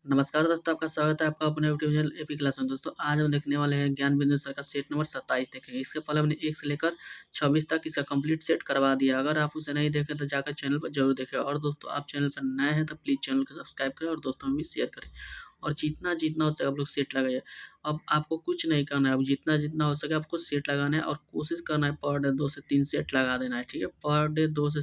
नमस्कार दोस्तों, आपका स्वागत है आपका अपने यूट्यूब चैनल एपी क्लास में। दोस्तों आज हम देखने वाले हैं ज्ञान बिंदु सर का सेट नंबर 27 देखेंगे। इसके पहले हमने 1 से लेकर 26 तक इसका कंप्लीट सेट करवा दिया। अगर आप उसे नहीं देखें तो जाकर चैनल पर जरूर देखें। और दोस्तों आप चैनल पर नए हैं तो प्लीज़ चैनल को सब्सक्राइब करें और दोस्तों में भी शेयर करें। और जितना हो सके आप लोग सेट लगाइए। अब आपको कुछ नहीं करना है, अब जितना हो सके आपको सेट लगाना है और कोशिश करना है पर डे 2 से 3 सेट लगा देना है, ठीक है? पर डे 2 से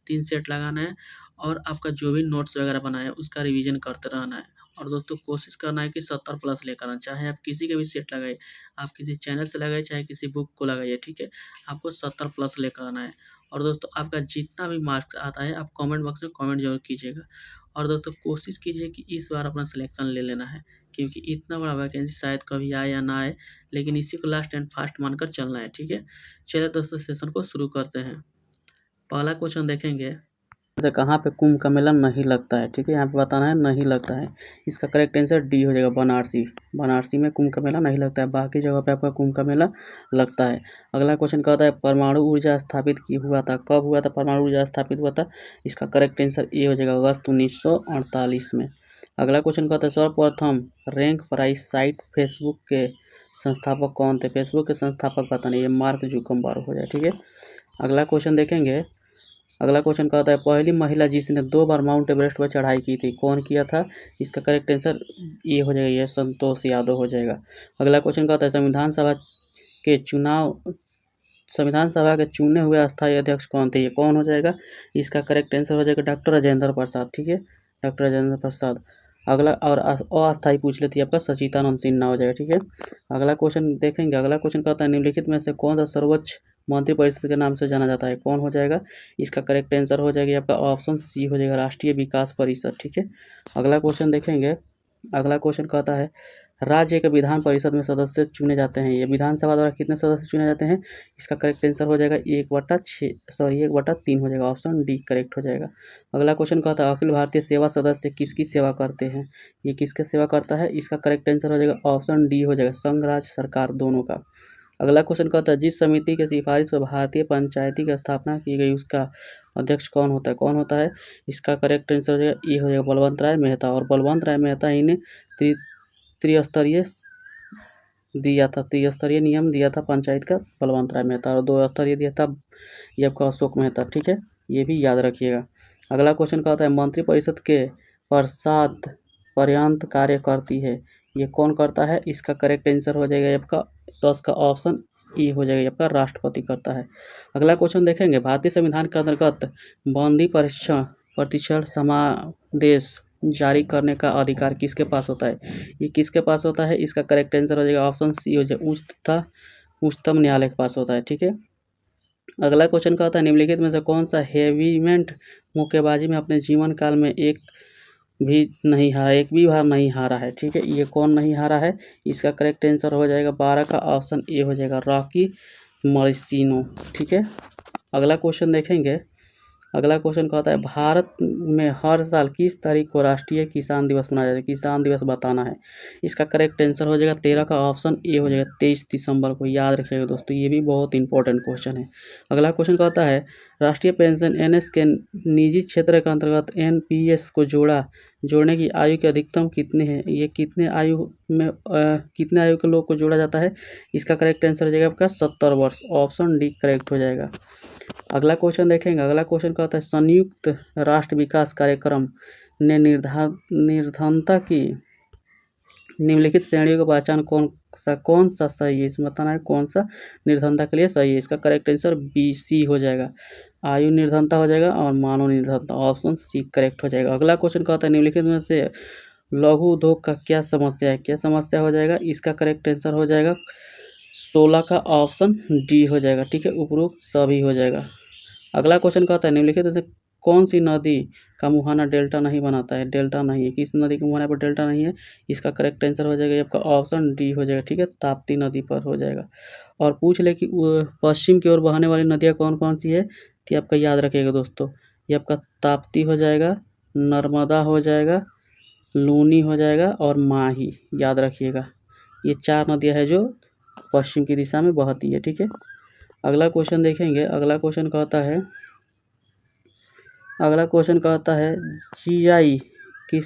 3 सेट लगाना है और आपका जो भी नोट्स वगैरह बनाए उसका रिवीजन करते रहना है। और दोस्तों कोशिश करना है कि 70 प्लस लेकर आना, चाहे आप किसी के भी सेट लगाइए, आप किसी चैनल से लगाइए चाहे किसी बुक को लगाइए, ठीक है? आपको 70 प्लस लेकर आना है। और दोस्तों आपका जितना भी मार्क्स आता है आप कमेंट बॉक्स में कमेंट जरूर कीजिएगा। और दोस्तों कोशिश कीजिए कि इस बार अपना सिलेक्शन ले लेना है, क्योंकि इतना बड़ा वैकेंसी शायद कभी आए या ना आए, लेकिन इसी को लास्ट एंड फास्ट मानकर चलना है, ठीक है? चलिए दोस्तों सेशन को शुरू करते हैं। पहला क्वेश्चन देखेंगे से कहाँ पे कुंभ का मेला नहीं लगता है, ठीक है? यहाँ पे बताना है नहीं लगता है। इसका करेक्ट आंसर डी हो जाएगा, बनारसी। बनारसी में कुंभ का मेला नहीं लगता है, बाकी जगह पे आपका कुंभ का मेला लगता है। अगला क्वेश्चन कहता है परमाणु ऊर्जा स्थापित की हुआ था, कब हुआ था परमाणु ऊर्जा स्थापित हुआ था? इसका करेक्ट आंसर ए हो जाएगा, अगस्त 1948 में। अगला क्वेश्चन कहता है सर्वप्रथम रैंक प्राइस साइट फेसबुक के संस्थापक कौन थे? फेसबुक के संस्थापक पता नहीं, ये मार्क जुकरबर्ग हो जाए, ठीक है? अगला क्वेश्चन देखेंगे। अगला क्वेश्चन कहता है पहली महिला जिसने 2 बार माउंट एवरेस्ट पर चढ़ाई की थी, कौन किया था? इसका करेक्ट आंसर ये हो जाएगा, ये संतोष यादव हो जाएगा। अगला क्वेश्चन कहता है संविधान सभा के चुने हुए अस्थायी अध्यक्ष कौन थे? ये कौन हो जाएगा? इसका करेक्ट आंसर हो जाएगा डॉक्टर राजेंद्र प्रसाद, ठीक है? डॉक्टर राजेंद्र प्रसाद। अगला और अस्थायी पूछ लेती है आपका सचिदानंद सिन्हा हो जाएगा, ठीक है? अगला क्वेश्चन देखेंगे। अगला क्वेश्चन कहता है निम्नलिखित में से कौन सा सर्वोच्च मंत्रिपरिषद के नाम से जाना जाता है, कौन हो जाएगा? इसका करेक्ट आंसर हो जाएगा आपका ऑप्शन सी हो जाएगा, राष्ट्रीय विकास परिषद, ठीक है? अगला क्वेश्चन देखेंगे। अगला क्वेश्चन कहता है राज्य के विधान परिषद में सदस्य चुने जाते हैं, ये विधानसभा द्वारा कितने सदस्य चुने जाते हैं? इसका करेक्ट आंसर हो जाएगा 1/3 हो जाएगा, ऑप्शन डी करेक्ट हो जाएगा। अगला क्वेश्चन कहता है अखिल भारतीय सेवा सदस्य किसकी सेवा करते हैं, ये किसके सेवा करता है? इसका करेक्ट आंसर हो जाएगा ऑप्शन डी हो जाएगा, संघ राज्य सरकार दोनों का। अगला क्वेश्चन कहता है जिस समिति के सिफारिश पर भारतीय पंचायती की स्थापना की गई उसका अध्यक्ष कौन होता है, कौन होता है? इसका करेक्ट आंसर हो जाएगा ये हो जाएगा बलवंत राय मेहता। और बलवंत राय मेहता ही ने त्रिस्तरीय त्रिस्तरीय नियम दिया था पंचायत का, बलवंत राय मेहता। और 2 स्तरीय दिया था ये आपका अशोक मेहता, ठीक है? ये भी याद रखिएगा। अगला क्वेश्चन कहता है मंत्रिपरिषद के प्रसाद पर्यंत कार्य करती है, ये कौन करता है? इसका करेक्ट आंसर हो जाएगा आपका 10 का ऑप्शन ई हो जाएगा, आपका राष्ट्रपति करता है। अगला क्वेश्चन देखेंगे भारतीय संविधान के अंतर्गत बंदी प्रतिक्षण समादेश जारी करने का अधिकार किसके पास होता है? ये किसके पास होता है? इसका करेक्ट आंसर हो जाएगा ऑप्शन सी हो जाएगा, उच्चतम न्यायालय के पास होता है, ठीक है? अगला क्वेश्चन कहता है निम्नलिखित में से कौन सा हेवीमेट मुक्केबाजी में अपने जीवन काल में एक भी बार नहीं हारा है, ठीक है? ये कौन नहीं हारा है? इसका करेक्ट आंसर हो जाएगा 12 का ऑप्शन ए हो जाएगा, रॉकी मर्सिनो, ठीक है? अगला क्वेश्चन देखेंगे। अगला क्वेश्चन कहता है भारत में हर साल किस तारीख को राष्ट्रीय किसान दिवस मनाया जाता है? किसान दिवस बताना है। इसका करेक्ट आंसर हो जाएगा 13 का ऑप्शन ए हो जाएगा, 23 दिसंबर को। याद रखिएगा दोस्तों, ये भी बहुत इंपॉर्टेंट क्वेश्चन है। अगला क्वेश्चन कहता है राष्ट्रीय पेंशन एनएस के निजी क्षेत्र के अंतर्गत एनपीएस को जोड़ने की आयु के अधिकतम कितने हैं? ये कितने आयु के लोग को जोड़ा जाता है? इसका करेक्ट आंसर हो जाएगा आपका 70 वर्ष, ऑप्शन डी करेक्ट हो जाएगा। अगला क्वेश्चन देखेंगे। अगला क्वेश्चन कहता है संयुक्त राष्ट्र विकास कार्यक्रम ने निर्धनता की निम्नलिखित श्रेणियों की पहचान कौन सा सही है? इसमें बताना है कौन सा निर्धनता के लिए सही है। इसका करेक्ट आंसर बी सी हो जाएगा, आयु निर्धनता हो जाएगा और मानव निर्धनता, ऑप्शन सी करेक्ट हो जाएगा। अगला क्वेश्चन कहता है निम्नलिखित में से लघु उद्योग का क्या समस्या है? क्या समस्या हो जाएगा? इसका करेक्ट आंसर हो जाएगा 16 का ऑप्शन डी हो जाएगा, ठीक है? उपरोक्त सभी हो जाएगा। अगला क्वेश्चन कहता है निम्नलिखित में से कौन सी नदी का मुहाना डेल्टा नहीं बनाता है? डेल्टा नहीं है, किस नदी के मुहाने पर डेल्टा नहीं है? इसका करेक्ट आंसर हो जाएगा आपका ऑप्शन डी हो जाएगा, ठीक है? ताप्ती नदी पर हो जाएगा। और पूछ ले कि पश्चिम की ओर बहने वाली नदियाँ कौन कौन सी है, तो आपका याद रखिएगा दोस्तों, ये आपका ताप्ती हो जाएगा, नर्मदा हो जाएगा, लूनी हो जाएगा और माही, याद रखिएगा। ये 4 नदियाँ हैं जो पश्चिम की दिशा में बहती है, ठीक है? अगला क्वेश्चन देखेंगे। अगला क्वेश्चन कहता है जीआई किस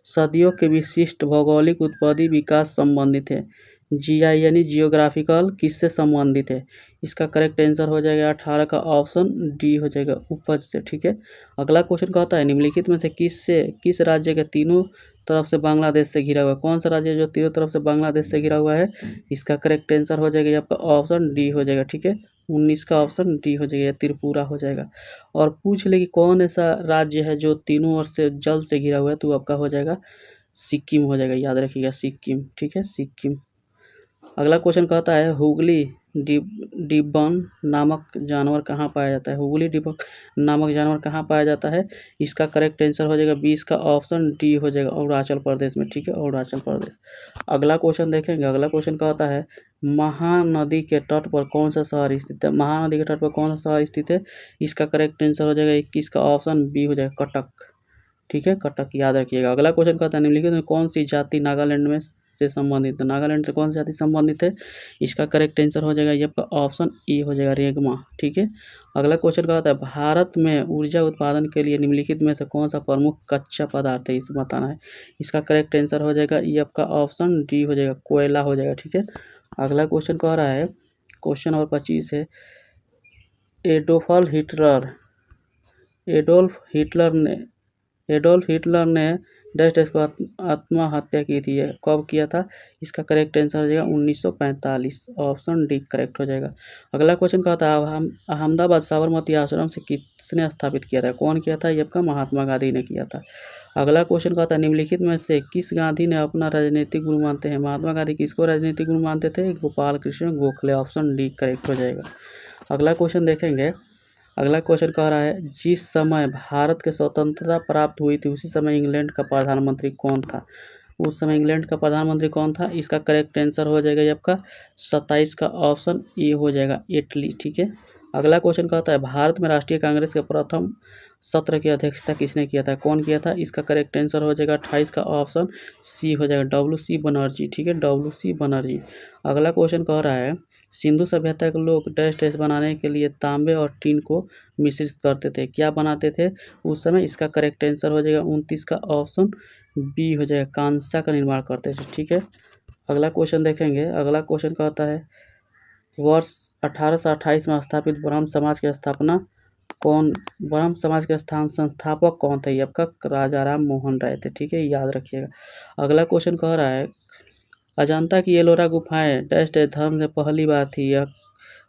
सदियों के विशिष्ट भौगोलिक उत्पत्ति विकास संबंधित है। जीआई यानी जियोग्राफिकल किससे संबंधित है? इसका करेक्ट आंसर हो जाएगा 18 का ऑप्शन डी हो जाएगा, उपज से। ठीक है, अगला क्वेश्चन कहता है निम्नलिखित में से किस राज्य के तीनों तरफ से बांग्लादेश से घिरा हुआ है? कौन सा राज्य जो तीनों तरफ से बांग्लादेश से घिरा हुआ है? इसका करेक्ट आंसर हो जाएगा आपका ऑप्शन डी हो जाएगा। ठीक है, 19 का ऑप्शन डी हो जाएगा, त्रिपुरा हो जाएगा। और पूछ ले कि कौन ऐसा राज्य है जो तीनों ओर से जल से घिरा हुआ है, तो आपका हो जाएगा सिक्किम हो जाएगा, याद रखिएगा सिक्किम। ठीक है, सिक्किम। अगला क्वेश्चन कहता है हुगली डिब्बन नामक जानवर कहाँ पाया जाता है? हुगली डिब्बन नामक जानवर कहाँ पाया जाता है? इसका करेक्ट आंसर हो जाएगा 20 का ऑप्शन डी हो जाएगा, अरुणाचल प्रदेश में। ठीक है, अरुणाचल प्रदेश। अगला क्वेश्चन देखेंगे। अगला क्वेश्चन कहता है महानदी के तट पर कौन सा शहर स्थित है? महानदी के तट पर कौन सा शहर स्थित है? इसका करेक्ट आंसर हो जाएगा 21 का ऑप्शन बी हो जाएगा, कटक। ठीक है, कटक, याद रखिएगा। अगला क्वेश्चन कहता है निम्नलिखित में कौन सी जाति नागालैंड में से संबंधित है? नागालैंड से कौन सी जाति संबंधित है? इसका करेक्ट आंसर हो जाएगा ये आपका ऑप्शन ई हो जाएगा, रेगमा। ठीक है, अगला क्वेश्चन कहता है भारत में ऊर्जा उत्पादन के लिए निम्नलिखित में से कौन सा प्रमुख कच्चा पदार्थ है? इसे बताना है। इसका करेक्ट आंसर हो जाएगा ये आपका ऑप्शन डी हो जाएगा, कोयला हो जाएगा। ठीक है, अगला क्वेश्चन कह रहा है, क्वेश्चन नंबर 25 है एडोल्फ हिटलर ने डैश डैश को आत्महत्या की थी, कब किया था? इसका करेक्ट आंसर हो जाएगा 1945, ऑप्शन डी करेक्ट हो जाएगा। अगला क्वेश्चन कहता है अहमदाबाद साबरमती आश्रम से किसने स्थापित किया था? कौन किया था? ये आपका महात्मा गांधी ने किया था। अगला क्वेश्चन कहता है निम्नलिखित में से किस गांधी ने अपना राजनीतिक गुरु मानते हैं? महात्मा गांधी किसको राजनीतिक गुरु मानते थे? Gopal Krishna Gokhale, option D correct हो जाएगा। अगला क्वेश्चन देखेंगे। अगला क्वेश्चन कह रहा है जिस समय भारत के स्वतंत्रता प्राप्त हुई थी उसी समय इंग्लैंड का प्रधानमंत्री कौन था? उस समय इंग्लैंड का प्रधानमंत्री कौन था? इसका करेक्ट आंसर हो जाएगा ये आपका 27 का ऑप्शन ए हो जाएगा, इटली। ठीक है, अगला क्वेश्चन कहता है भारत में राष्ट्रीय कांग्रेस के प्रथम सत्र की अध्यक्षता किसने किया था? कौन किया था? इसका करेक्ट आंसर हो जाएगा 28 का ऑप्शन सी हो जाएगा, WC बनर्जी। ठीक है, WC बनर्जी। अगला क्वेश्चन कह रहा है सिंधु सभ्यता के लोग डैश डैश बनाने के लिए तांबे और टीन को मिश्रित करते थे, क्या बनाते थे उस समय? इसका करेक्ट आंसर हो जाएगा 29 का ऑप्शन बी हो जाएगा, कांसा का निर्माण करते थे। ठीक है, अगला क्वेश्चन देखेंगे। अगला क्वेश्चन कहता है वर्ष 1828 में स्थापित ब्रह्म समाज की स्थापना ब्रह्म समाज के संस्थापक कौन थे? ये आपका राजा राम मोहन राय थे। ठीक है, याद रखिएगा। अगला क्वेश्चन कह रहा है अजंता की एलोरा गुफाएं डैश डैश धर्म से पहली बार थी, यह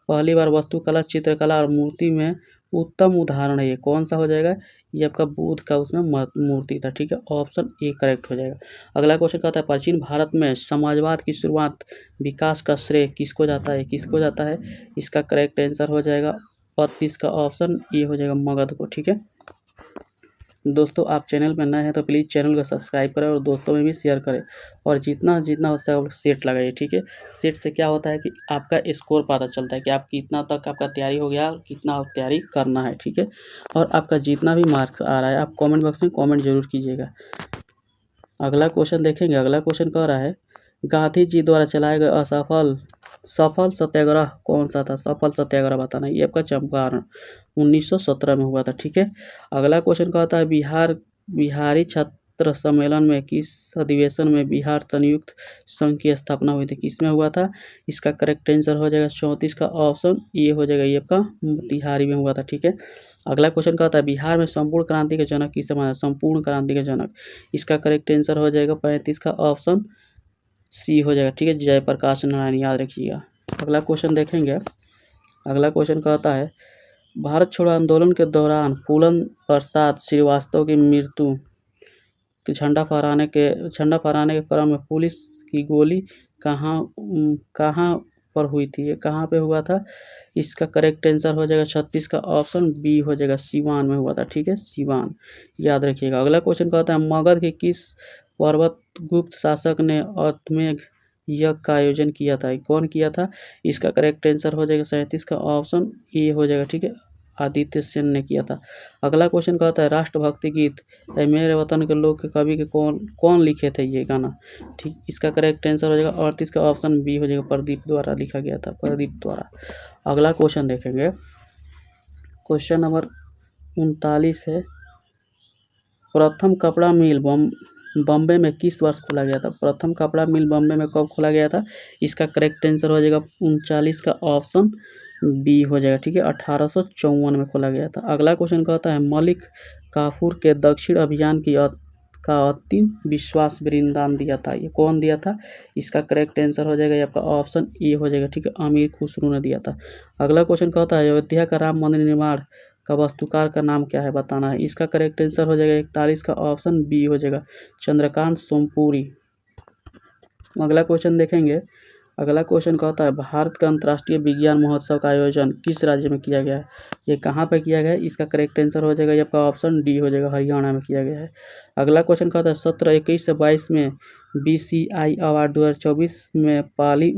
पहली बार वास्तुकला, चित्रकला और मूर्ति में उत्तम उदाहरण है, ये कौन सा हो जाएगा? ये आपका बुद्ध का उसमें मूर्ति था। ठीक है, ऑप्शन ए करेक्ट हो जाएगा। अगला क्वेश्चन कहता है प्राचीन भारत में समाजवाद की शुरुआत विकास का श्रेय किसको जाता है? किसको जाता है? इसका करेक्ट आंसर हो जाएगा 32 का ऑप्शन ए हो जाएगा, मगध को। ठीक है दोस्तों, आप चैनल पर नए हैं तो प्लीज़ चैनल को सब्सक्राइब करें और दोस्तों में भी शेयर करें और जितना हो सके आप सेट लगाइए। ठीक है, सेट से क्या होता है कि आपका स्कोर पता चलता है कि आप कितना तक आपका तैयारी हो गया और कितना आप तैयारी करना है। ठीक है, और आपका जितना भी मार्क्स आ रहा है आप कमेंट बॉक्स में कमेंट जरूर कीजिएगा। अगला क्वेश्चन देखेंगे। अगला क्वेश्चन कह रहा है गांधी जी द्वारा चलाए गए सफल सत्याग्रह कौन सा था? सफल सत्याग्रह बताना। ये आपका चंपारण 1917 में हुआ था। ठीक है, अगला क्वेश्चन कहता है बिहारी छात्र सम्मेलन में किस अधिवेशन में बिहार संयुक्त संघ की स्थापना हुई थी? किसमें हुआ था? इसका करेक्ट आंसर हो जाएगा 34 का ऑप्शन ये हो जाएगा, ये आपका मोतिहारी में हुआ था। ठीक है, अगला क्वेश्चन कहता है बिहार में संपूर्ण क्रांति के जनक किसे माना? संपूर्ण क्रांति के जनक, इसका करेक्ट आंसर हो जाएगा 35 का ऑप्शन सी हो जाएगा। ठीक है, जयप्रकाश नारायण, याद रखिएगा। अगला क्वेश्चन देखेंगे। अगला क्वेश्चन कहता है भारत छोड़ो आंदोलन के दौरान फूलन प्रसाद श्रीवास्तव की मृत्यु झंडा फहराने के क्रम में पुलिस की गोली कहाँ पर हुई थी? ये कहाँ पे हुआ था? इसका करेक्ट आंसर हो जाएगा 36 का ऑप्शन बी हो जाएगा, सिवान में हुआ था। ठीक है, सिवान, याद रखिएगा। अगला क्वेश्चन कहता है मगध के किस पर्वत गुप्त शासक ने अश्वमेध यज्ञ का आयोजन किया था? कौन किया था? इसका करेक्ट आंसर हो जाएगा 37 का ऑप्शन ए हो जाएगा। ठीक है, आदित्य सेन ने किया था। अगला क्वेश्चन कहता है राष्ट्रभक्ति गीत ऐ मेरे वतन के लोग के कवि के कौन लिखे थे ये गाना? ठीक, इसका करेक्ट आंसर हो जाएगा 38 का ऑप्शन बी हो जाएगा, प्रदीप द्वारा लिखा गया था, प्रदीप द्वारा। अगला क्वेश्चन देखेंगे। क्वेश्चन नंबर 39 है प्रथम कपड़ा मिल बॉम्बे में किस वर्ष खोला गया था? प्रथम कपड़ा मिल बॉम्बे में कब खोला गया था? इसका करेक्ट आंसर हो जाएगा 39 का ऑप्शन बी हो जाएगा। ठीक है, 1854 में खोला गया था। अगला क्वेश्चन कहता है मलिक काफूर के दक्षिण अभियान का अंतिम विश्वास वृंदावन दिया था, ये कौन दिया था? इसका करेक्ट आंसर हो जाएगा आपका ऑप्शन ए हो जाएगा। ठीक है, अमीर खुसरो ने दिया था। अगला क्वेश्चन कहता है अयोध्या का राम मंदिर निर्माण का वास्तुकार का नाम क्या है, बताना है। इसका करेक्ट आंसर हो जाएगा 41 का ऑप्शन बी हो जाएगा, चंद्रकांत सोमपुरी। अगला क्वेश्चन देखेंगे। अगला क्वेश्चन कहता है भारत का अंतर्राष्ट्रीय विज्ञान महोत्सव का आयोजन किस राज्य में किया गया है? ये कहाँ पे किया गया है? इसका करेक्ट आंसर हो जाएगा आपका ऑप्शन डी हो जाएगा, हरियाणा में किया गया है। अगला क्वेश्चन कहता है 17, 21 से 22 में BCI अवार्ड 2024 में पाली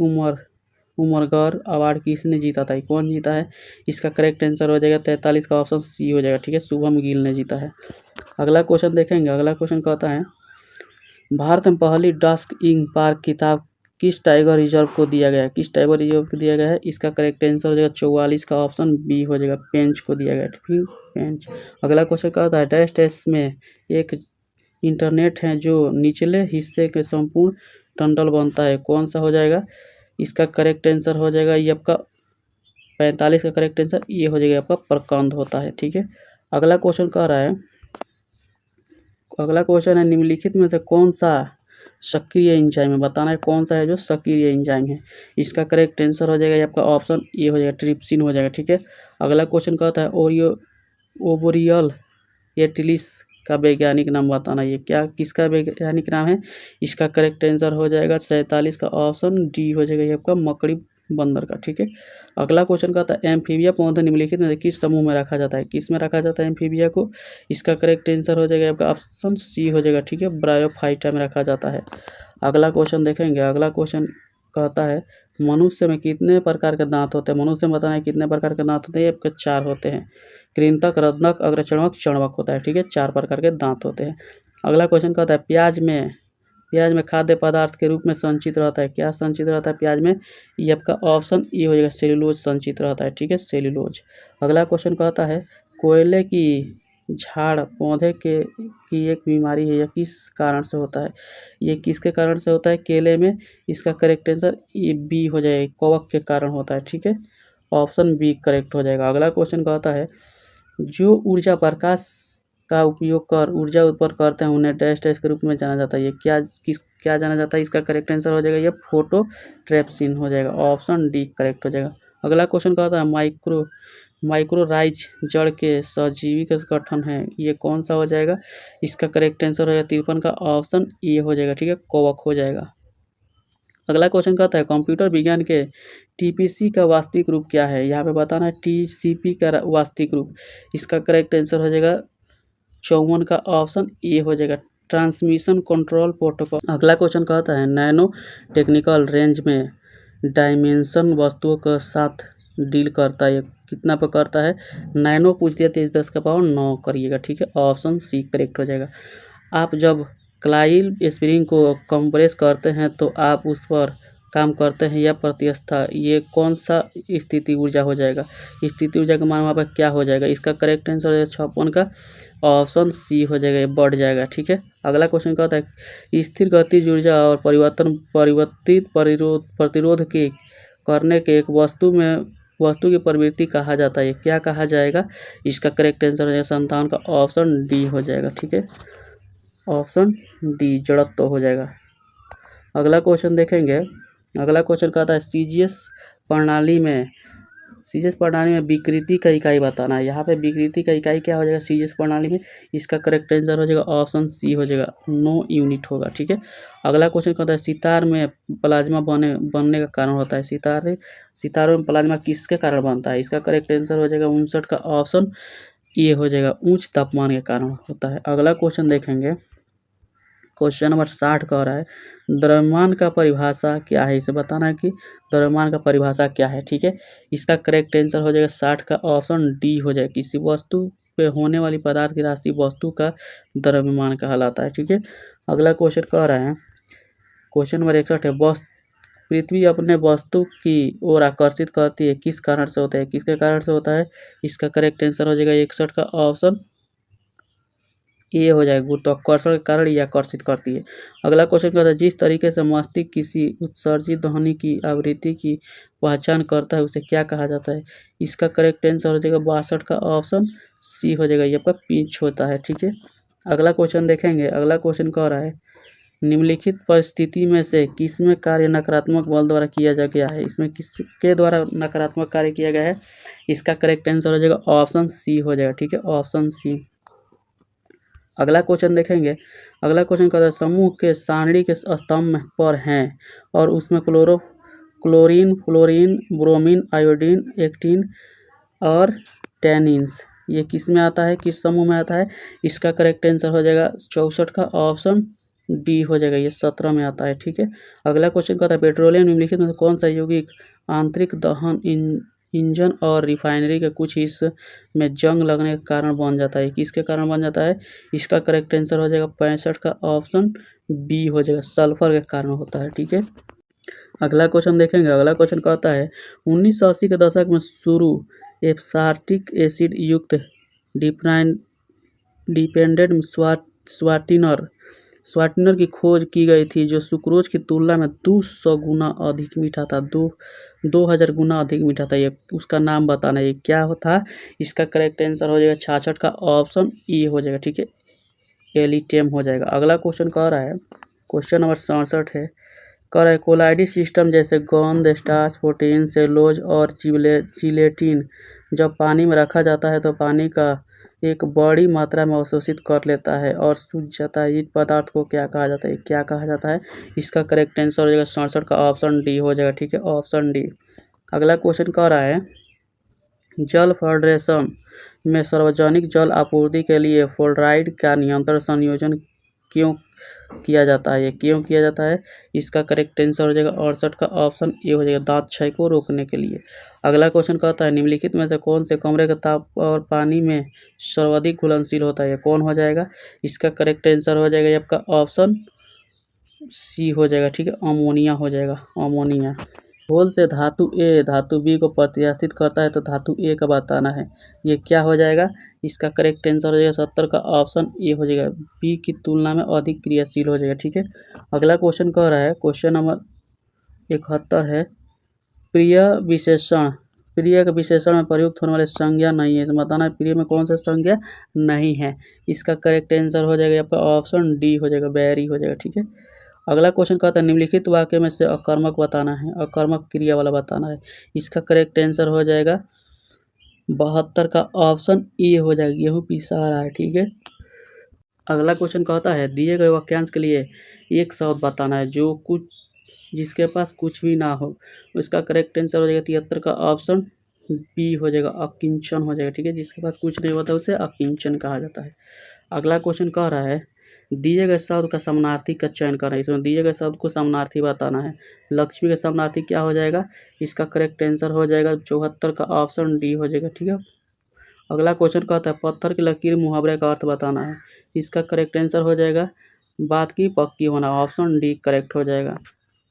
उमरगर अवार्ड किसने जीता था, कौन जीता है? इसका करेक्ट आंसर हो जाएगा 43 का ऑप्शन सी हो जाएगा। ठीक है, शुभम गिल ने जीता है। अगला क्वेश्चन देखेंगे। अगला क्वेश्चन कहता है भारत में पहली डस्क इन पार्क किताब किस टाइगर रिजर्व को दिया गया है? किस टाइगर रिजर्व को दिया गया है? इसका करेक्ट आंसर हो जाएगा 44 का ऑप्शन बी हो जाएगा, पेंच को दिया गया है। ठीक, पेंच। अगला क्वेश्चन कहता है डैश डैश में एक इंटरनेट है जो निचले हिस्से के संपूर्ण टंडल बनता है, कौन सा हो जाएगा? इसका करेक्ट आंसर हो जाएगा ये आपका 45 का करेक्ट आंसर ये हो जाएगा आपका प्रकंद होता है। ठीक है, अगला क्वेश्चन कह रहा है, अगला क्वेश्चन है निम्नलिखित में से कौन सा सक्रिय एंजाइम है, बताना है कौन सा है जो सक्रिय एंजाइम है। इसका करेक्ट आंसर हो जाएगा आपका ऑप्शन ए हो जाएगा, ट्रिप्सिन हो जाएगा। ठीक है, अगला क्वेश्चन कहता है ओबोरियल एटिलिस का वैज्ञानिक नाम बताना, ये क्या किसका वैज्ञानिक नाम है? इसका करेक्ट आंसर हो जाएगा 47 का ऑप्शन डी हो जाएगा, ये आपका मकड़ी बंदर का। ठीक है, अगला क्वेश्चन कहता है एम्फीबिया पौधे निम्नलिखित में किस समूह में रखा जाता है? किस में रखा जाता है एम्फीबिया को? इसका करेक्ट आंसर हो जाएगा आपका ऑप्शन सी हो जाएगा। ठीक है, ब्रायोफाइटा में रखा जाता है। अगला क्वेश्चन देखेंगे। अगला क्वेश्चन कहता है मनुष्य में कितने प्रकार के दांत होते हैं? मनुष्य में बताना है कितने प्रकार के दांत होते हैं? आपके 4 होते हैं, कृंतक, रत्नक, अग्रचर्वक, चर्वक होता है। ठीक है, 4 प्रकार के दांत होते हैं। अगला क्वेश्चन कहता है प्याज में खाद्य पदार्थ के रूप में संचित रहता है, क्या संचित रहता है प्याज में? ये आपका ऑप्शन ए हो जाएगा, सेल्यूलोज संचित रहता है। ठीक है, सेल्यूलोज। अगला क्वेश्चन कहता है कोयले की झाड़ पौधे की एक बीमारी है, यह किस कारण से होता है? ये किसके कारण से होता है? केले में। इसका करेक्ट आंसर ये बी हो जाएगा, कवक के कारण होता है। ठीक है, ऑप्शन बी करेक्ट हो जाएगा। अगला क्वेश्चन कहता है जो ऊर्जा प्रकाश का उपयोग कर ऊर्जा उत्पन्न करते हैं उन्हें डैश डैश के रूप में जाना जाता है, ये क्या जाना जाता है? इसका करेक्ट आंसर हो जाएगा ये फोटो ट्रैप्सिन हो जाएगा, ऑप्शन डी करेक्ट हो जाएगा। अगला क्वेश्चन कहता है माइक्रोराइज जड़ के सजीवी का गठन है, ये कौन सा हो जाएगा? इसका करेक्ट आंसर हो जाएगा 53 का ऑप्शन ए हो जाएगा। ठीक है, कवक हो जाएगा। अगला क्वेश्चन कहता है कंप्यूटर विज्ञान के TPC का वास्तविक रूप क्या है? यहाँ पे बताना है TCP का वास्तविक रूप। इसका करेक्ट आंसर हो जाएगा 54 का ऑप्शन ए हो जाएगा, ट्रांसमिशन कंट्रोल प्रोटोकॉल। अगला क्वेश्चन कहता है नैनो टेक्निकल रेंज में डायमेंशन वस्तुओं के साथ डील करता है, कितना पे करता है? नैनो पूछ दिया 10⁻9 करिएगा। ठीक है, ऑप्शन सी करेक्ट हो जाएगा। आप जब क्लाइल स्प्रिंग को कंप्रेस करते हैं तो आप उस पर काम करते हैं या प्रतिस्था, ये कौन सा स्थिति ऊर्जा हो जाएगा? स्थिति ऊर्जा का मान वहाँ पर क्या हो जाएगा? इसका करेक्ट आंसर हो जाएगा 56 का ऑप्शन सी हो जाएगा, ये बढ़ जाएगा। ठीक है, अगला क्वेश्चन कहता है स्थिर गतिज ऊर्जा और परिवर्तित प्रतिरोध के करने के एक वस्तु की प्रवृत्ति कहा जाता है, क्या कहा जाएगा? इसका करेक्ट आंसर हो जाएगा 57 का ऑप्शन डी हो जाएगा। ठीक है, ऑप्शन डी जड़त्व हो जाएगा। अगला क्वेश्चन देखेंगे। अगला क्वेश्चन कहता है सीजीएस प्रणाली में विकृति का इकाई बताना है। यहाँ पे विकृति का इकाई क्या हो जाएगा सीजीएस प्रणाली में? इसका करेक्ट आंसर हो जाएगा ऑप्शन सी हो जाएगा, 9 यूनिट होगा। ठीक है, अगला क्वेश्चन कहता है सितार में प्लाज्मा बनने का कारण होता है, सितारों में प्लाज्मा किसके कारण बनता है? इसका करेक्ट आंसर हो जाएगा 59 का ऑप्शन ये हो जाएगा, उच्च तापमान के कारण होता है। अगला क्वेश्चन देखेंगे। क्वेश्चन नंबर 60 कह रहा है द्रव्यमान का परिभाषा क्या है? इसे बताना है कि द्रव्यमान का परिभाषा क्या है। ठीक है, इसका करेक्ट आंसर हो जाएगा 60 का ऑप्शन डी हो जाएगा, किसी वस्तु पे होने वाली पदार्थ की राशि वस्तु का द्रव्यमान कहलाता है। ठीक है, अगला क्वेश्चन कह रहा है क्वेश्चन नंबर 61 है पृथ्वी अपने वस्तु की ओर आकर्षित करती है, किस कारण से होता है? किसके कारण से होता है? इसका करेक्ट आंसर हो जाएगा 61 का ऑप्शन ये हो जाएगा, गुरुत्वाकर्षण के कारण ये आकर्षित करती है। अगला क्वेश्चन क्या है, जिस तरीके से मस्तिष्क किसी उत्सर्जित ध्वनि की आवृत्ति की पहचान करता है उसे क्या कहा जाता है? इसका करेक्ट आंसर हो जाएगा 62 का ऑप्शन सी हो जाएगा, ये आपका पिंच होता है। ठीक है, अगला क्वेश्चन देखेंगे। अगला क्वेश्चन कह रहा है निम्नलिखित परिस्थिति में से किसमें कार्य नकारात्मक बल द्वारा किया जा गया है? इसमें किसके द्वारा नकारात्मक कार्य किया गया है? इसका करेक्ट आंसर हो जाएगा ऑप्शन सी हो जाएगा। ठीक है, ऑप्शन सी। अगला क्वेश्चन देखेंगे। अगला क्वेश्चन कहता है समूह के सारणी के स्तंभ पर हैं और उसमें chlorine, fluorine, bromine, iodine, actin और टैनिन्स, ये किस में आता है, किस समूह में आता है? इसका करेक्ट आंसर हो जाएगा 64 का ऑप्शन डी हो जाएगा, ये 17 में आता है। ठीक है, अगला क्वेश्चन कहता है पेट्रोलियम निम्नलिखित में से कौन सा यौगिक आंतरिक दहन इंजन और रिफाइनरी के कुछ हिस्से में जंग लगने के कारण बन जाता है? किसके कारण बन जाता है? इसका करेक्ट आंसर हो जाएगा 65 का ऑप्शन बी हो जाएगा, सल्फर के कारण होता है। ठीक है, अगला क्वेश्चन देखेंगे। अगला क्वेश्चन कहता है 1980 के दशक में शुरू एब्सार्टिक एसिड युक्त डिपेंडेंट स्वीटनर की खोज की गई थी जो सुक्रोज की तुलना में 200 गुना अधिक मीठा था, 2000 गुना अधिक मीठा था। ये उसका नाम बताना, ये क्या था? इसका करेक्ट आंसर हो जाएगा 66 का ऑप्शन ई हो जाएगा। ठीक है, एलिटेम हो जाएगा। अगला क्वेश्चन कह रहा है, क्वेश्चन नंबर 67 है, कह रहा है कोलाइडी सिस्टम जैसे गोंद, स्टार्च, प्रोटीन, सेलुलोज और जिलेटिन जब पानी में रखा जाता है तो पानी का एक बड़ी मात्रा में अवशोषित कर लेता है और सूख जाता है। इस पदार्थ को क्या कहा जाता है? क्या कहा जाता है? इसका करेक्ट आंसर हो जाएगा 67 का ऑप्शन डी हो जाएगा। ठीक है, ऑप्शन डी। अगला क्वेश्चन कह रहा है जल फेडरेशन में सार्वजनिक जल आपूर्ति के लिए फ्लोराइड का नियंत्रण संयोजन क्यों किया जाता है? ये क्यों किया जाता है? इसका करेक्ट आंसर हो जाएगा 68 का ऑप्शन ए हो जाएगा, दांत क्षय को रोकने के लिए। अगला क्वेश्चन कहता है निम्नलिखित में से कौन से कमरे का ताप और पानी में सर्वाधिक घुलनशील होता है? ये कौन हो जाएगा? इसका करेक्ट आंसर हो जाएगा आपका ऑप्शन सी हो जाएगा। ठीक है, अमोनिया हो जाएगा, अमोनिया। घोल से धातु ए धातु बी को प्रतिस्थापित करता है तो धातु ए का बताना है, ये क्या हो जाएगा? इसका करेक्ट आंसर हो जाएगा 70 का ऑप्शन ए हो जाएगा, बी की तुलना में अधिक क्रियाशील हो जाएगा। ठीक है, अगला क्वेश्चन कह रहा है क्वेश्चन नंबर 71 है प्रिय विशेषण, प्रिय के विशेषण में प्रयुक्त होने वाले संज्ञा नहीं है, तो बताना है प्रिय में कौन सा संज्ञा नहीं है। इसका करेक्ट आंसर हो जाएगा आपका ऑप्शन डी हो जाएगा, बैरी हो जाएगा। ठीक है, अगला क्वेश्चन कहता है निम्नलिखित वाक्य में से अकर्मक बताना है, अकर्मक क्रिया वाला बताना है। इसका करेक्ट आंसर हो जाएगा 72 का ऑप्शन ए हो जाएगा, गेहूँ पिसा रहा है। ठीक है, अगला क्वेश्चन कहता है दिए गए वाक्यांश के लिए एक शब्द बताना है जो कुछ जिसके पास कुछ भी ना हो। इसका करेक्ट आंसर हो जाएगा 73 का ऑप्शन बी हो जाएगा, अकिंचन हो जाएगा। ठीक है, जिसके पास कुछ नहीं होता उसे अकिंचन कहा जाता है। अगला क्वेश्चन कह रहा है दिए गए शब्द का समानार्थी का चयन करना है, इसमें दिए गए शब्द को समानार्थी बताना है। लक्ष्मी का समानार्थी क्या हो जाएगा? इसका करेक्ट आंसर हो जाएगा 74 का ऑप्शन डी हो जाएगा। ठीक है, अगला क्वेश्चन कहता है पत्थर की लकीर मुहावरे का अर्थ बताना है। इसका करेक्ट आंसर हो जाएगा बात की पक्की होना, ऑप्शन डी करेक्ट हो जाएगा।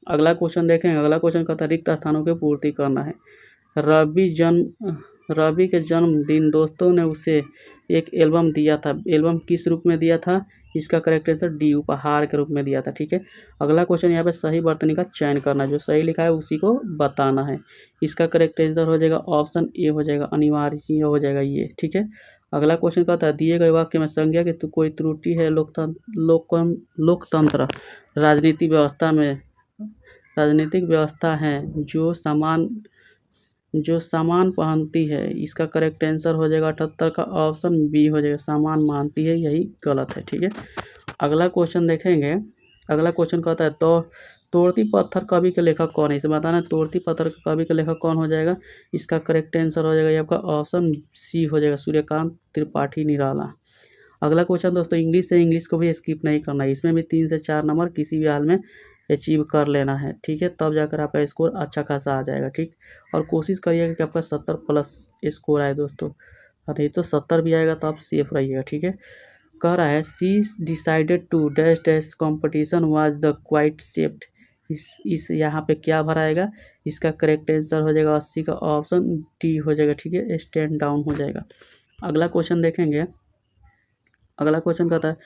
अगला क्वेश्चन देखेंगे। अगला क्वेश्चन कहता है रिक्त स्थानों की पूर्ति करना है। रवि के जन्मदिन दोस्तों ने उसे एक एल्बम दिया था, एल्बम किस रूप में दिया था? इसका करेक्ट आंसर डी उपहार के रूप में दिया था। ठीक है, अगला क्वेश्चन यहाँ पे सही वर्तनी का चयन करना है, जो सही लिखा है उसी को बताना है। इसका करेक्ट आंसर हो जाएगा ऑप्शन ए हो जाएगा, अनिवार्य हो जाएगा ये। ठीक है, अगला क्वेश्चन कहता है दिए गए वाक्य में संज्ञा की कोई त्रुटि है लोकतंत्र राजनीतिक व्यवस्था है जो सामान पहनती है। इसका करेक्ट आंसर हो जाएगा 78 का ऑप्शन बी हो जाएगा, सामान मानती है, यही गलत है। ठीक है, अगला क्वेश्चन देखेंगे। अगला क्वेश्चन कहता है तो तोड़ती पत्थर कवि के लेखक कौन है? इसे बताना है तोड़ती पत्थर कवि के लेखक कौन हो जाएगा? इसका करेक्ट आंसर हो जाएगा ये आपका ऑप्शन सी हो जाएगा, सूर्यकांत त्रिपाठी निराला। अगला क्वेश्चन दोस्तों इंग्लिश से, इंग्लिश को भी स्किप नहीं करना है, इसमें भी 3 से 4 नंबर किसी भी हाल में अचीव कर लेना है। ठीक है, तब जाकर आपका स्कोर अच्छा खासा आ जाएगा। ठीक, और कोशिश करिएगा कि आपका 70 प्लस स्कोर आए दोस्तों, नहीं तो 70 भी आएगा तो आप सेफ रहिएगा। ठीक है, कह रहा है C decided to dash dash competition was the quite safe, इस यहाँ पे क्या भराएगा? इसका करेक्ट आंसर हो जाएगा 80 का ऑप्शन डी हो जाएगा। ठीक है, स्टैंड डाउन हो जाएगा। अगला क्वेश्चन देखेंगे। अगला क्वेश्चन कहता है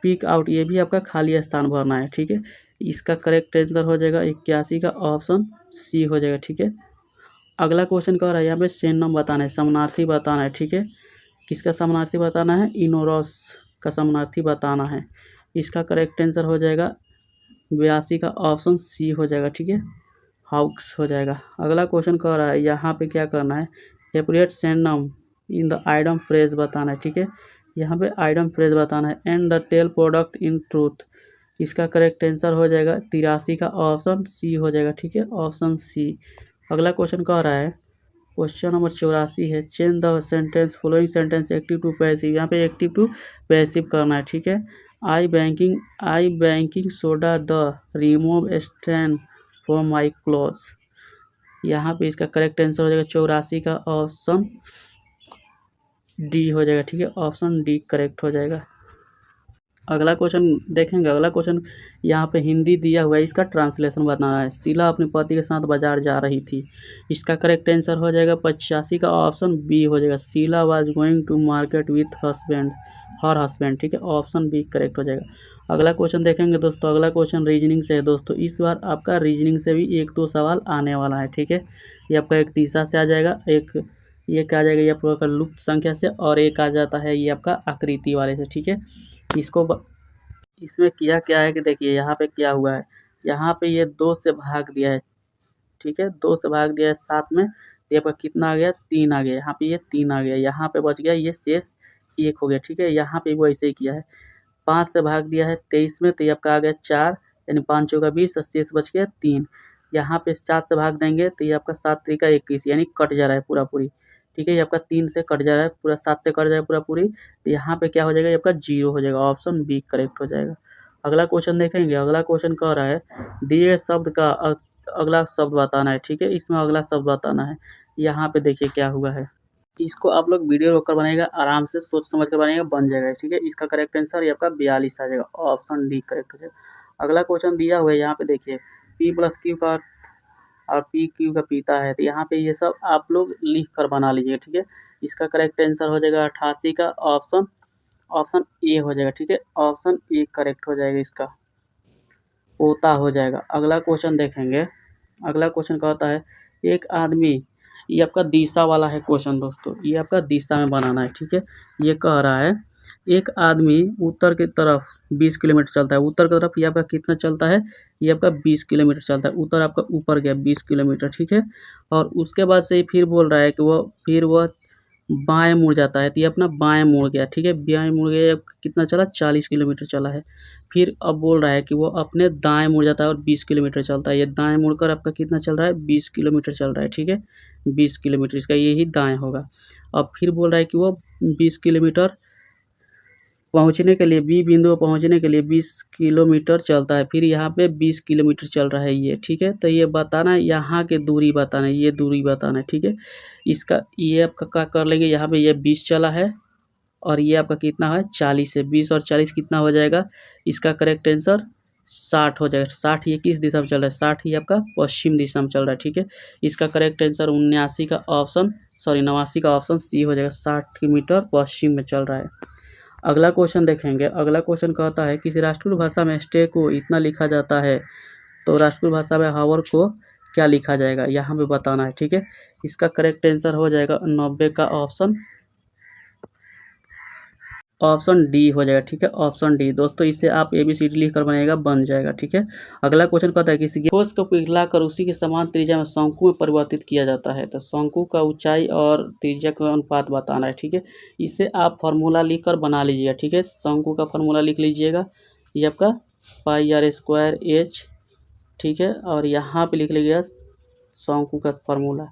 पिक आउट, ये भी आपका खाली स्थान भरना है, ठीक है। इसका करेक्ट आंसर हो जाएगा 81 का ऑप्शन सी हो जाएगा, ठीक है। अगला क्वेश्चन कह रहा है यहाँ पे सिनोनिम बताना है, समानार्थी बताना है, ठीक है। किसका समानार्थी बताना है? इनोरस का समानार्थी बताना है। इसका करेक्ट आंसर हो जाएगा 82 का ऑप्शन सी हो जाएगा, ठीक है। हाउक्स हो जाएगा। अगला क्वेश्चन कह रहा है यहाँ पे क्या करना है, appropriate synonym in the item phrase बताना है, ठीक है। यहाँ पे आइटम फ्रेज बताना है and the tell product in truth. इसका करेक्ट आंसर हो जाएगा 83 का ऑप्शन सी हो जाएगा, ठीक है, ऑप्शन सी। अगला क्वेश्चन कह रहा है क्वेश्चन नंबर 84 है change the sentence following sentence active to passive. यहाँ पे एक्टिव टू पैसिव करना है, ठीक है। I baking soda the remove stain from my cloth. यहाँ पे इसका करेक्ट आंसर हो जाएगा 84 का ऑप्शन डी हो जाएगा, ठीक है, ऑप्शन डी करेक्ट हो जाएगा। अगला क्वेश्चन देखेंगे। अगला क्वेश्चन यहाँ पे हिंदी दिया हुआ है, इसका ट्रांसलेशन बताना है। शीला अपने पति के साथ बाजार जा रही थी। इसका करेक्ट आंसर हो जाएगा 85 का ऑप्शन बी हो जाएगा। Sheela was going to market with her husband, ठीक है, ऑप्शन बी करेक्ट हो जाएगा। अगला क्वेश्चन देखेंगे दोस्तों। अगला क्वेश्चन रीजनिंग से है दोस्तों। इस बार आपका रीजनिंग से भी 1-2 सवाल आने वाला है, ठीक है। ये आपका एक तीसरा से आ जाएगा, एक ये क्या आ जाएगा, ये आपका लुप्त संख्या से, और एक आ जाता है ये आपका आकृति वाले से, ठीक है। इसमें किया क्या है कि देखिए यहाँ पे क्या हुआ है, यहाँ पे ये 2 से भाग दिया है, ठीक है, 2 से भाग दिया है 7 में, तो यहाँ पर कितना आ गया, 3 आ गया। यहाँ पे ये 3 आ गया, यहाँ पे बच गया ये शेष 1 हो गया, ठीक है। यहाँ पे वो ऐसे ही किया है। 5 से भाग दिया है 23 में, तो ये आपका आ गया 4, यानी 5 चौका 20 और शेष बच गया 3। यहाँ पे 7 से भाग देंगे तो ये आपका 7 त्रिका 21, यानी कट जा रहा है पूरा पूरी, ठीक है। ये आपका 3 से कट जा रहा है पूरा, 7 से कट जाएगा पूरा पूरी, तो यहाँ पे क्या हो जाएगा, ये आपका 0 हो जाएगा, ऑप्शन बी करेक्ट हो जाएगा। अगला क्वेश्चन देखेंगे। अगला क्वेश्चन कह रहा है दिए शब्द का अगला शब्द बताना है, ठीक है। इसमें अगला शब्द बताना है। यहाँ पे देखिए क्या हुआ है, इसको आप लोग वीडियो रोक कर बनाएगा, आराम से सोच समझ कर बनाएगा, बन जाएगा, ठीक है। इसका करेक्ट आंसर ये आपका 42 आ जाएगा, ऑप्शन डी करेक्ट हो जाएगा। अगला क्वेश्चन दिया हुआ है यहाँ पे देखिए पी प्लस क्यू का और पी क्यू का पीता है, तो यहाँ पे ये सब आप लोग लिख कर बना लीजिए, ठीक है। इसका करेक्ट आंसर हो जाएगा 88 का ऑप्शन ए हो जाएगा, ठीक है, ऑप्शन ए करेक्ट हो जाएगा, इसका पोता हो जाएगा। अगला क्वेश्चन देखेंगे। अगला क्वेश्चन कहता है एक आदमी, ये आपका दिशा वाला है क्वेश्चन दोस्तों, ये आपका दिशा में बनाना है, ठीक है। ये कह रहा है एक आदमी उत्तर की तरफ 20 किलोमीटर चलता है। उत्तर की तरफ ये आपका कितना चलता है, ये आपका 20 किलोमीटर चलता है। उत्तर आपका ऊपर गया 20 किलोमीटर, ठीक है। और उसके बाद से फिर बोल रहा है कि वह बाएं मुड़ जाता है, तो ये अपना बाएं मुड़ गया, ठीक है, बाएं मुड़ गया, कितना चला, 40 किलोमीटर चला है। फिर अब बोल रहा है कि वो अपने दाएं मुड़ जाता है और 20 किलोमीटर चलता है। ये दाएं मुड़कर आपका कितना चल रहा है, 20 किलोमीटर चल रहा है, ठीक है, 20 किलोमीटर, इसका यही दाएं होगा। अब फिर बोल रहा है कि वो 20 किलोमीटर पहुंचने के लिए, बी बिंदु पर पहुंचने के लिए 20 किलोमीटर चलता है। फिर यहाँ पे 20 किलोमीटर चल रहा है ये, ठीक है। तो ये बताना है, यहाँ के दूरी बताना है, ये दूरी बताना है, ठीक है। इसका ये आपका क्या कर लेंगे, यहाँ पे ये 20 चला है और ये आपका कितना है, 40 है। 20 और 40 कितना हो जाएगा, इसका करेक्ट आंसर 60 हो जाएगा। 60 ये किस दिशा में चल रहा है, 60 ही आपका पश्चिम दिशा में चल रहा है, ठीक है। इसका करेक्ट आंसर 89 का ऑप्शन 89 का ऑप्शन सी हो जाएगा, 60 मीटर पश्चिम में चल रहा है। अगला क्वेश्चन देखेंगे। अगला क्वेश्चन कहता है किसी राष्ट्रीय भाषा में स्टे को इतना लिखा जाता है, तो राष्ट्रीय भाषा में हावर को क्या लिखा जाएगा, यहाँ पे बताना है, ठीक है। इसका करेक्ट आंसर हो जाएगा 90 का ऑप्शन डी हो जाएगा, ठीक है, ऑप्शन डी। दोस्तों इसे आप ABCD लिख कर बनाएगा, बन जाएगा, ठीक है। अगला क्वेश्चन कहता है किसी ठोस को पिघलाकर उसी के समान त्रिज्या में शंकु में परिवर्तित किया जाता है, तो शंकु का ऊंचाई और त्रिज्या का अनुपात बताना है, ठीक है। इसे आप फार्मूला लिख कर बना लीजिएगा, ठीक है। शंकु का फार्मूला लिख लीजिएगा, ये आपका πr²h, ठीक है। और यहाँ पे लिख लीजिएगा शंकु का फार्मूला,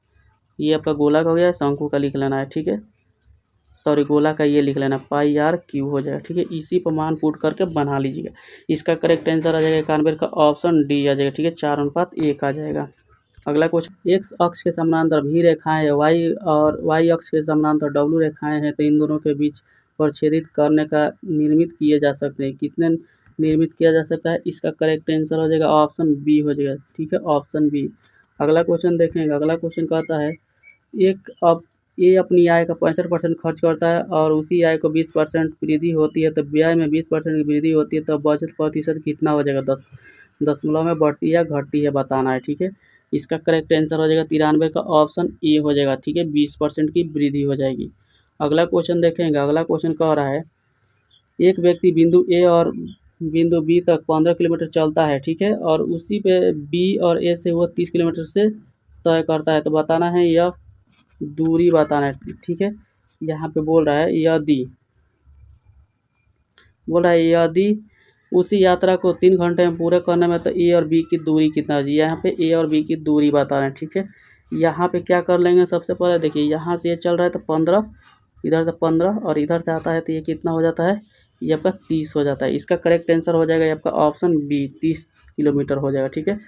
ये आपका गोला का हो गया, शंकु का लिख लेना है, ठीक है। सॉरी, गोला का ये लिख लेना, πr³ हो जाएगा, ठीक है। इसी पर मान पुट करके बना लीजिएगा। इसका करेक्ट आंसर आ जाएगा 91 का ऑप्शन डी आ जाएगा, ठीक है, 4:1 आ जाएगा। अगला क्वेश्चन एक्स अक्ष के समानांतर भी रेखाएं वाई अक्ष के समानांतर डब्ल्यू रेखाएं हैं, तो इन दोनों के बीच प्रच्छेदित करने का निर्मित किए जा सकते हैं, कितने निर्मित किया जा सकता है। इसका करेक्ट आंसर हो जाएगा ऑप्शन बी हो जाएगा, ठीक है, ऑप्शन बी। अगला क्वेश्चन देखेंगे। अगला क्वेश्चन कहता है ए अपनी आय का 65% खर्च करता है और उसी आय को 20% वृद्धि होती है, तो व्यय में 20% की वृद्धि होती है, तो बचत प्रतिशत कितना हो जाएगा? 10 दशमलव में बढ़ती है घटती है बताना है। ठीक है, इसका करेक्ट आंसर हो जाएगा 93 का ऑप्शन ए हो जाएगा। ठीक है, 20% की वृद्धि हो जाएगी। अगला क्वेश्चन देखेंगे। अगला क्वेश्चन कह रहा है एक व्यक्ति बिंदु ए और बिंदु बी तक 15 किलोमीटर चलता है। ठीक है, और उसी पे बी और ए से वो 30 किलोमीटर से तय करता है, तो बताना है यह दूरी बताना है। ठीक है, यहाँ पे बोल रहा है यदि उसी यात्रा को 3 घंटे में पूरे करने में, तो ए और बी की दूरी कितना है? यहाँ पे ए और बी की दूरी बताना है। ठीक है, यहाँ पे क्या कर लेंगे? सबसे पहले देखिए, यहाँ से ये चल रहा है तो 15, इधर से 15 और इधर से आता है तो ये कितना हो जाता है? ये आपका 30 हो जाता है। इसका करेक्ट आंसर हो जाएगा आपका ऑप्शन बी, 30 किलोमीटर हो जाएगा। ठीक है,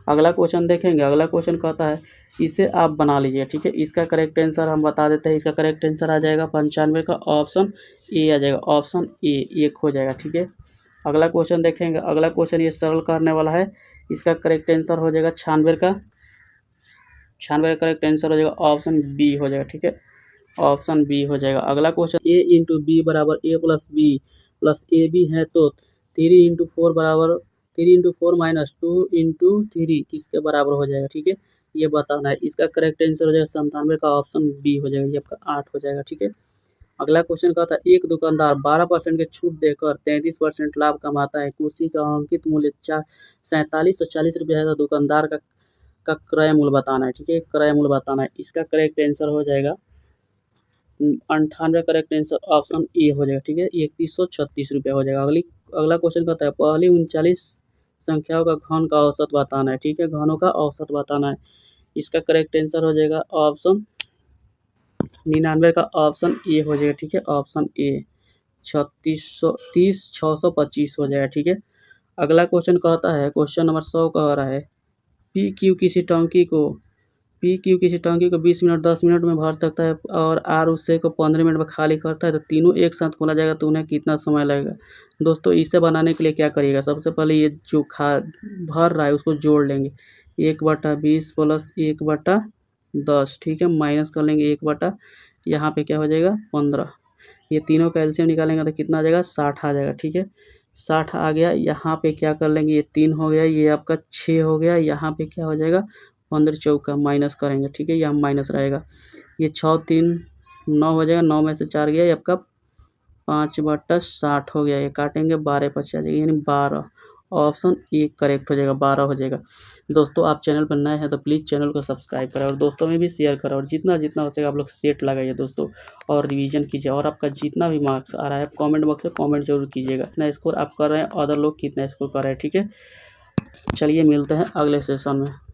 अगला क्वेश्चन देखेंगे। अगला क्वेश्चन कहता है इसे आप बना लीजिए। ठीक है, इसका करेक्ट आंसर हम बता देते हैं। इसका करेक्ट आंसर आ जाएगा 95 का ऑप्शन ए आ जाएगा। ऑप्शन ए 1 हो जाएगा। ठीक है, अगला क्वेश्चन देखेंगे। अगला क्वेश्चन ये सरल करने वाला है। इसका करेक्ट आंसर हो जाएगा 96 का करेक्ट आंसर हो जाएगा ऑप्शन बी हो जाएगा। ठीक है, ऑप्शन बी हो जाएगा। अगला क्वेश्चन ए इंटू बी बराबर A plus B plus A B है, तो 3 इंटू 4 माइनस 2 इंटू 3 किसके बराबर हो जाएगा? ठीक है, ये बताना है। इसका करेक्ट आंसर हो जाएगा 97 का ऑप्शन बी हो जाएगा। ये आपका 8 हो जाएगा। ठीक है, अगला क्वेश्चन कहता है एक दुकानदार 12% की छूट देकर 33% लाभ कमाता है। कुर्सी का अंकित मूल्य 4740 रुपये है, तो दुकानदार का क्रय मूल्य बताना है। ठीक है, क्रय मूल्य बताना है। इसका करेक्ट आंसर हो जाएगा 98 करेक्ट आंसर ऑप्शन ए हो जाएगा। ठीक है, 3136 रुपये हो जाएगा। अगला क्वेश्चन कहता है पहली 39 संख्याओं का घन का औसत बताना है। ठीक है, घनों का औसत बताना है। इसका करेक्ट आंसर हो जाएगा ऑप्शन 99 का ऑप्शन ए हो जाएगा। ठीक है, ऑप्शन ए 3625 हो जाएगा। ठीक है, अगला क्वेश्चन कहता है क्वेश्चन नंबर 100 कह रहा है पी क्यू किसी टंकी को 20 मिनट 10 मिनट में भर सकता है और आर उससे को 15 मिनट में खाली करता है, तो तीनों एक साथ खोला जाएगा तो उन्हें कितना समय लगेगा? दोस्तों, इसे बनाने के लिए क्या करिएगा? सबसे पहले ये जो भर रहा है उसको जोड़ लेंगे। 1/20 प्लस 1/10। ठीक है, माइनस कर लेंगे 1/, यहाँ पे क्या हो जाएगा 15। ये तीनों का एलसीएम निकालेंगे तो कितना आ जाएगा? 60 आ जाएगा। ठीक है, 60 आ गया। यहाँ पे क्या कर लेंगे? ये 3 हो गया, ये आपका 6 हो गया। यहाँ पे क्या हो जाएगा? 15 चौका माइनस करेंगे। ठीक है, यहाँ माइनस रहेगा। ये 6 3 9 हो जाएगा। 9 में से 4 गया, ये आपका 5/60 हो गया। ये काटेंगे 12 50 आ जाएगा, यानी 12। ऑप्शन ए करेक्ट हो जाएगा, 12 हो जाएगा। दोस्तों, आप चैनल पर नए हैं तो प्लीज़ चैनल को सब्सक्राइब करें और दोस्तों में भी शेयर करें, और जितना हो सके आप लोग सेट लगाइए दोस्तों, और रिवीजन कीजिए। और आपका जितना भी मार्क्स आ रहा है कमेंट बॉक्स में कमेंट जरूर कीजिएगा, कितना स्कोर आप कर रहे हैं, अदर लोग कितना स्कोर कर रहे हैं। ठीक है, चलिए मिलते हैं अगले सेशन में।